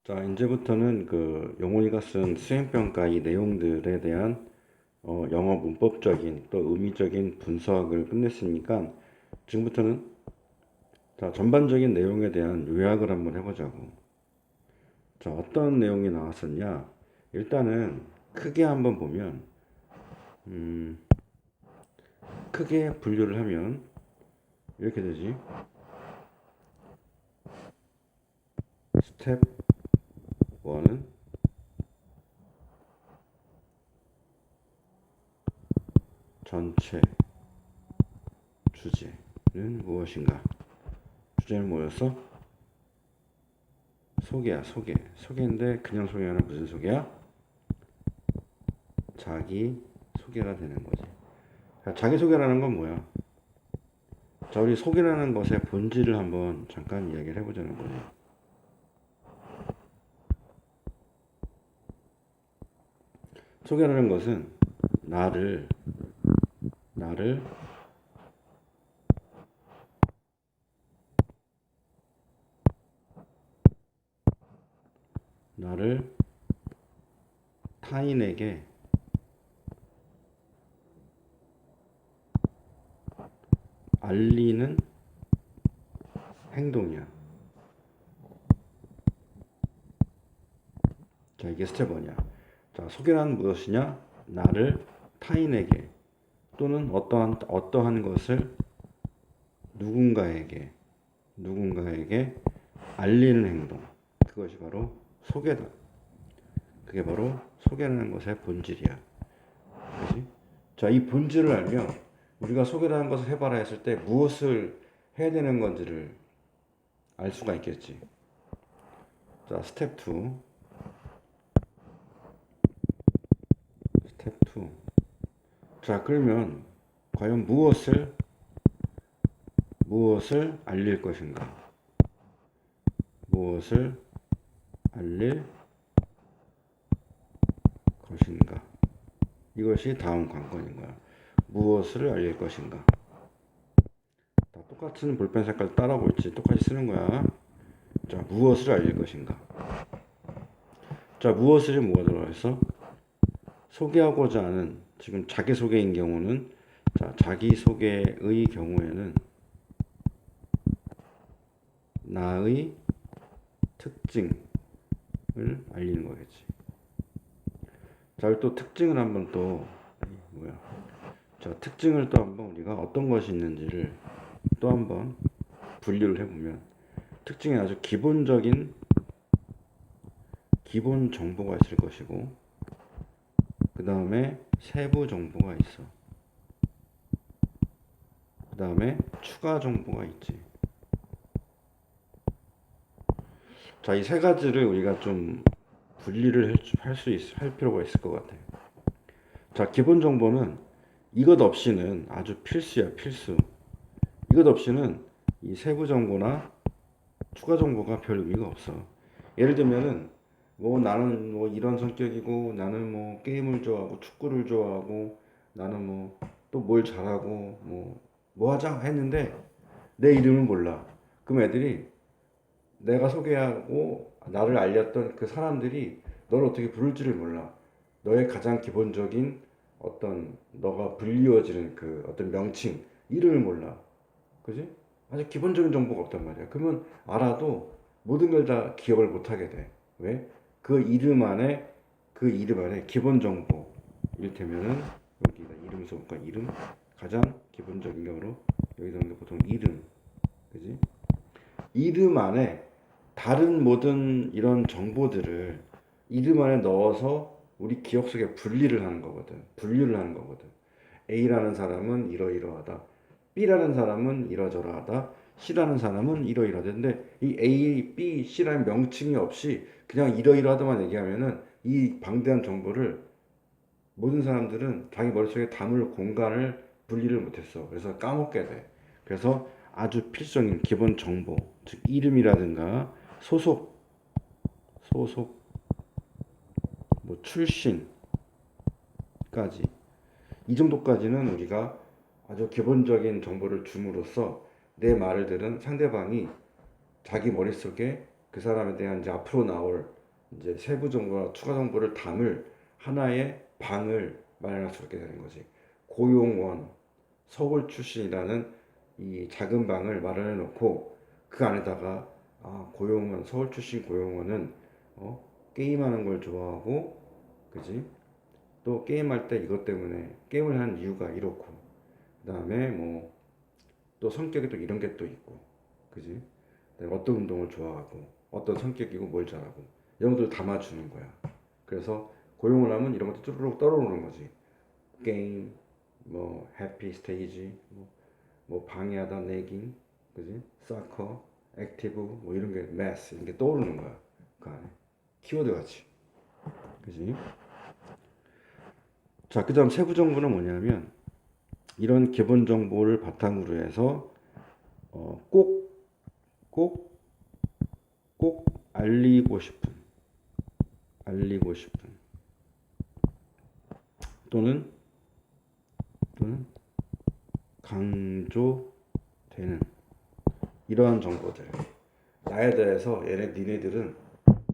자, 이제부터는 그 용훈이가 쓴 수행평가 이 내용들에 대한 영어 문법적인 또 의미적인 분석을 끝냈으니까 지금부터는 자, 전반적인 내용에 대한 요약을 한번 해보자고. 자, 어떤 내용이 나왔었냐? 일단은 크게 한번 보면 크게 분류를 하면 이렇게 되지. 스텝 1은 전체 주제는 무엇인가? 주제는 뭐였어? 소개야, 소개. 소개인데 그냥 소개가 아니라 무슨 소개야? 자기 소개가 되는 거지. 자기 소개라는 건 뭐야? 자, 우리 소개라는 것의 본질을 한번 잠깐 이야기를 해보자는 거지. 소개라는 것은 나를 나를 나를 타인에게 알리는 행동이야. 자, 이게 스텝 1이야. 자, 소개란 무엇이냐? 나를 타인에게 또는 어떠한 것을 누군가에게 알리는 행동. 그것이 바로 소개다. 그게 바로 소개라는 것의 본질이야. 그렇지? 자, 이 본질을 알면 우리가 소개라는 것을 해봐라 했을 때 무엇을 해야 되는 건지를 알 수가 있겠지. 자, 스텝 2. 스텝 2. 자, 그러면 과연 무엇을 알릴 것인가? 무엇을 알릴 것인가? 이것이 다음 관건인 거야. 무엇을 알릴 것인가? 다 똑같은 볼펜 색깔 따라하고 있지. 똑같이 쓰는 거야. 자, 무엇을 알릴 것인가? 자, 무엇을 뭐가 들어가 있어? 소개하고자 하는, 지금 자기소개인 경우는, 자, 자기소개의 경우에는 나의 특징을 알리는 거겠지. 자, 또 특징을 한번 또 뭐야? 자, 특징을 또 한번 우리가 어떤 것이 있는지를 또 한번 분류를 해보면 특징에 아주 기본 정보가 있을 것이고 그 다음에 세부 정보가 있어. 그 다음에 추가 정보가 있지. 자, 이 세 가지를 우리가 좀 분리를 할 필요가 있을 것 같아요. 자, 기본 정보는 이것 없이는 아주 필수야, 필수. 이것 없이는 이 세부 정보나 추가 정보가 별 의미가 없어. 예를 들면은 뭐 나는 뭐 이런 성격이고 나는 뭐 게임을 좋아하고 축구를 좋아하고 나는 뭐 또 뭘 잘하고 뭐 하자 했는데 내 이름을 몰라. 그럼 애들이 내가 소개하고 나를 알렸던 그 사람들이 너를 어떻게 부를지를 몰라. 너의 가장 기본적인 어떤 너가 불리워지는 그 어떤 명칭, 이름을 몰라. 그지? 아주 기본적인 정보가 없단 말이야. 그러면 알아도 모든 걸 다 기억을 못 하게 돼. 왜? 그 이름 안에 기본 정보. 이를테면은 여기가 이름 써볼까? 이름. 가장 기본적인 경우로 여기서는 보통 이름. 그지? 이름 안에 다른 모든 이런 정보들을 이름 안에 넣어서 우리 기억 속에 분리를 하는 거거든. 분류를 하는 거거든. A라는 사람은 이러이러하다. B라는 사람은 이러저러하다. C라는 사람은 이러이러하다. 근데 이 A, B, C라는 명칭이 없이 그냥 이러이러하다만 얘기하면은 이 방대한 정보를 모든 사람들은 자기 머릿속에 담을 공간을 분리를 못했어. 그래서 까먹게 돼. 그래서 아주 필수적인 기본 정보, 즉 이름이라든가 소속, 뭐 출신까지 이 정도까지는 우리가 아주 기본적인 정보를 줌으로써 내 말을 들은 상대방이 자기 머릿속에 그 사람에 대한 이제 앞으로 나올 이제 세부 정보나 추가 정보를 담을 하나의 방을 마련할 수 있게 되는 거지. 고용원, 서울 출신이라는 이 작은 방을 마련해 놓고 그 안에다가 고용원, 서울 출신 고용원은 게임하는 걸 좋아하고, 그지? 또 게임할 때 이것 때문에 게임을 하는 이유가 이렇고, 그 다음에 뭐 또 성격이 또 이런 게 또 있고, 그지? 어떤 운동을 좋아하고 어떤 성격이고 뭘 잘하고 이런 것들을 담아주는 거야. 그래서 고용을 하면 이런 것도 쭈루룩 떨어오는 거지. 게임, 뭐 해피 스테이지, 뭐 방해하다 내깅, 그지? 사커, 액티브, 뭐 이런 게 매스 이런 게 떠오르는 거야. 그 안에 키워드 같이, 그지? 자, 그다음 세부 정보는 뭐냐면 이런 기본 정보를 바탕으로 해서 꼭 꼭 꼭 알리고 싶은 또는 강조되는 이러한 정보들, 나에 대해서 니네들은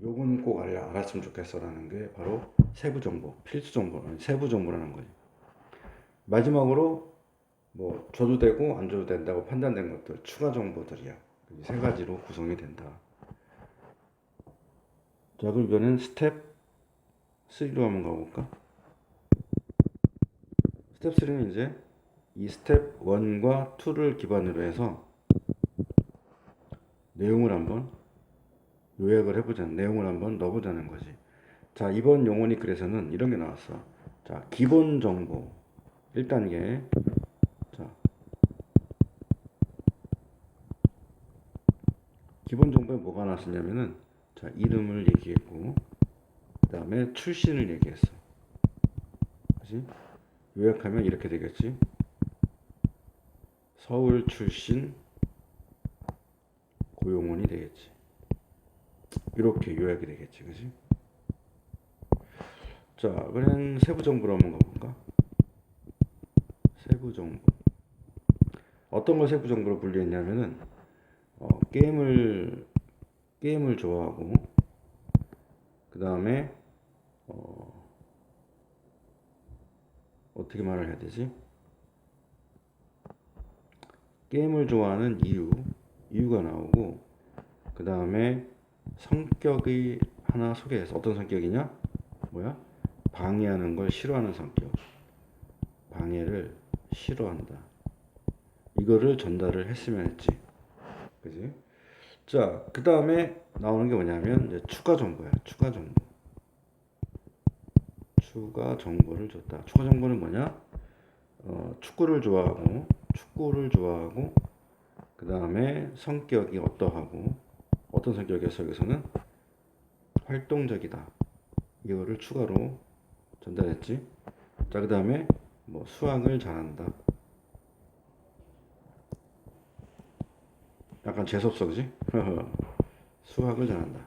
요건 꼭 알았으면 좋겠어라는 게 바로 세부 정보, 필수 정보, 세부 정보라는 거지. 마지막으로 뭐 줘도 되고 안 줘도 된다고 판단된 것들, 추가 정보들이야. 이 세 가지로 구성이 된다. 자, 그럼 이번엔 스텝 3로 한번 가볼까? 스텝 3는 이제 이 스텝 1과 2를 기반으로 해서 내용을 한번 요약을 해보자는, 내용을 한번 넣어보자는 거지. 자, 이번 용어니 글에서는 이런 게 나왔어. 자, 기본 정보 1단계. 자, 기본 정보에 뭐가 나왔었냐면은, 자, 이름을 얘기했고, 그 다음에 출신을 얘기했어. 그치? 요약하면 이렇게 되겠지. 서울 출신 고용원이 되겠지. 이렇게 요약이 되겠지. 그치? 자, 그냥 세부 정보로 한번 가볼까? 세부 정보. 어떤 걸 세부 정보로 분류했냐면은, 게임을 좋아하고, 그 다음에, 어떻게 말을 해야 되지? 게임을 좋아하는 이유가 나오고, 그 다음에 성격이 하나 소개해서 어떤 성격이냐? 뭐야? 방해하는 걸 싫어하는 성격. 방해를 싫어한다. 이거를 전달을 했으면 했지. 그지? 자, 그 다음에 나오는 게 뭐냐면, 이제 추가 정보야. 추가 정보. 추가 정보를 줬다. 추가 정보는 뭐냐? 축구를 좋아하고, 그 다음에 성격이 어떠하고, 어떤 성격에서 여기서는 활동적이다. 이거를 추가로 전달했지. 자, 그 다음에 뭐 수학을 잘한다. 약간 재수없어, 그지? 수학을 잘한다.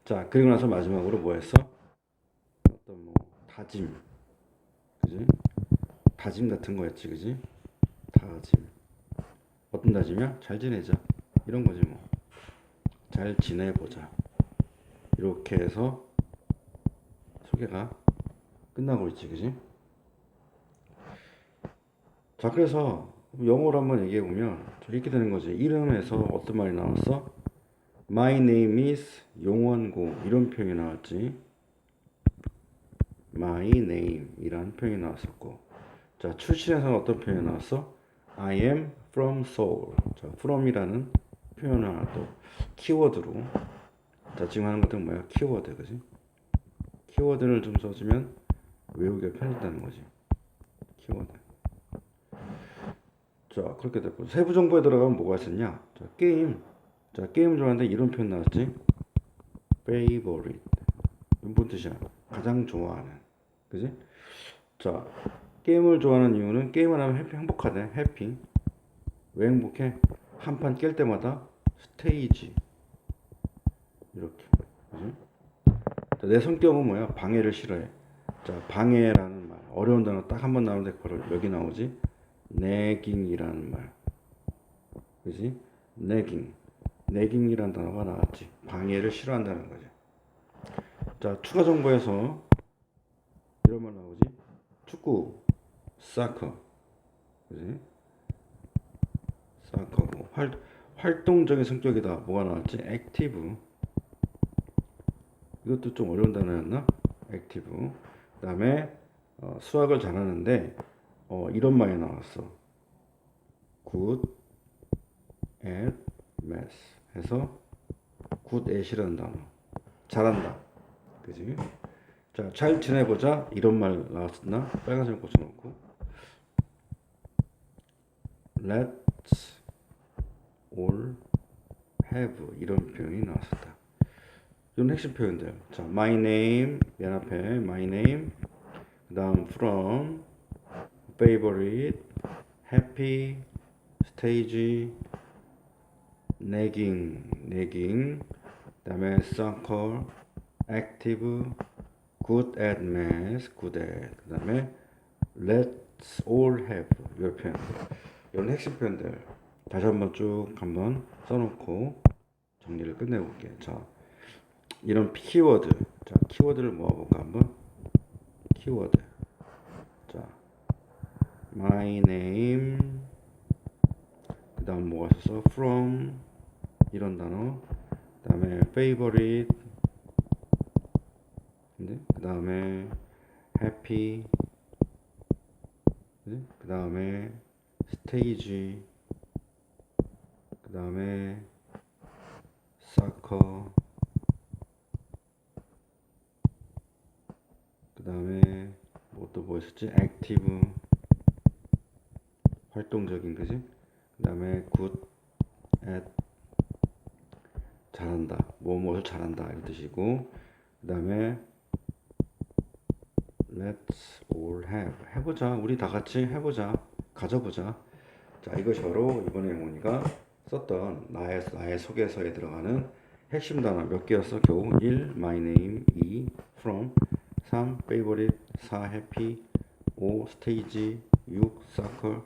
자, 그리고 나서 마지막으로 뭐 했어? 어떤 뭐 다짐, 그지? 다짐 같은 거였지, 그지? 다짐. 어떤 다짐이야? 잘 지내자. 이런 거지 뭐. 잘 지내보자. 이렇게 해서 소개가 끝나고 있지, 그지? 자, 그래서 영어로 한번 얘기해 보면 이렇게 되는 거지. 이름에서 어떤 말이 나왔어? My name is 용원고 이런 표현이 나왔지. My name 이라는 표현이 나왔었고, 자, 출신에서는 어떤 표현이 나왔어? I am from Seoul. 자, from이라는 표현을 하나 또 키워드로. 자, 지금 하는 것들은 뭐야? 키워드, 그지? 키워드를 좀 써주면 외우기가 편해진다는 거지. 키워드. 자, 그렇게 됐고, 세부 정보에 들어가면 뭐가 있었냐? 자, 게임. 자, 게임 좋아하는데 이런 표현 나왔지? favorite. 이건 뭔 뜻이야? 가장 좋아하는. 그지? 자, 게임을 좋아하는 이유는 게임을 하면 행복하대. 해피. 왜 행복해? 한 판 깰 때마다 스테이지. 이렇게. 그지? 자, 내 성격은 뭐야? 방해를 싫어해. 자, 방해라는 말. 어려운 단어 딱 한 번 나오는데 바로 여기 나오지? 내깅이라는 말. 그지? 내깅. negging이라는 단어가 나왔지. 방해를 싫어한다는 거지. 자, 추가 정보에서 이런 말 나오지. 축구, soccer, 그지? soccer고 활동적인 성격이다. 뭐가 나왔지? active. 이것도 좀 어려운 단어였나? active. 그다음에 수학을 잘하는데 이런 말이 나왔어. good at math 해서 good at이라는 단어. 잘한다. 그지? 자, 잘 지내보자. 이런 말 나왔었나? 빨간색 꽂혀놓고. Let's all have 이런 표현이 나왔었다. 이런 핵심 표현들. 자, my name 맨 앞에 my name. 그다음 from, favorite, happy, stage, nagging. 그다음에 soccer, active, good at math, good at. 그다음에 let's all have 이런 표현들. 이런 핵심 표현들 다시 한번 쭉 한번 써놓고 정리를 끝내볼게요. 자, 이런 키워드. 자, 키워드를 모아볼까 한번. 키워드. 자, my name. 그 다음 뭐가 있어서 from 이런 단어. 그 다음에 favorite. 그 다음에 happy. 그 다음에 stage. 그 다음에 soccer. 그 다음에 뭐 있었지? active. 활동적인, 그지? 그 다음에 good at. 잘한다. 무엇을 잘한다. 이런 뜻이고. 그 다음에 let's all have. 해보자. 우리 다 같이 해보자. 가져보자. 자, 이것이 바로 이번에 영훈이가 썼던 나의 소개서에 들어가는 핵심 단어 몇 개였어? 겨우 1. my name 2. from 3. favorite 4. happy 5. stage 6. soccer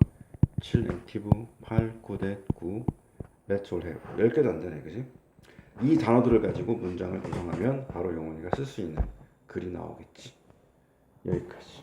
7. active 8. good at 9. let's all have 10개도 안 되네, 그지? 이 단어들을 가지고 문장을 구성하면 바로 영훈이가 쓸 수 있는 글이 나오겠지. 여기까지.